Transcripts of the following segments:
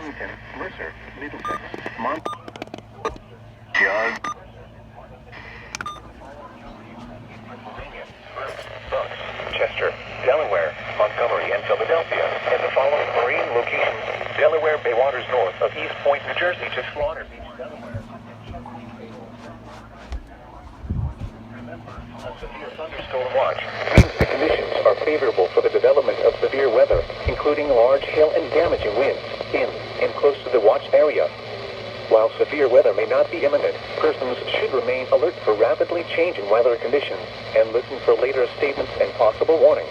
Burlington, Mercer, Middlesex, Bucks, Chester, Delaware, Montgomery, and Philadelphia, and the following marine locations: Delaware Bay waters north of East Point, New Jersey to Slaughter Beach, Delaware. Remember, a severe thunderstorm watch means the conditions are favorable for the development of severe weather, including large hail and damaging winds in and close to the watch area. While severe weather may not be imminent, persons should remain alert for rapidly changing weather conditions and listen for later statements and possible warnings.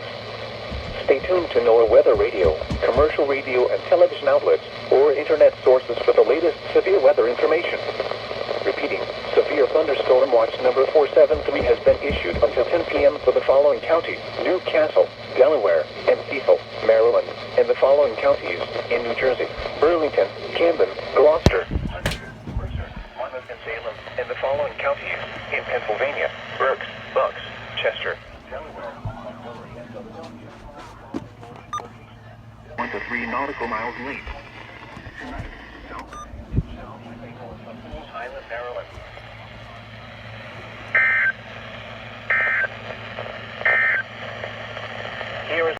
Stay tuned to NOAA Weather Radio, commercial radio and television outlets, or internet sources for the latest severe weather information. Repeating, severe thunderstorm watch number 473 has been issued until 10 p.m. for the following counties: Newcastle, Delaware, and Cecil, Maryland, and the following counties in New Jersey: Burlington, Camden, Gloucester, Monmouth, and Salem, and the following counties in Pennsylvania: Berks, Bucks, Chester, Delaware, Montgomery, and Philadelphia. 1 to 3 nautical miles late. Tonight, Island, Maryland.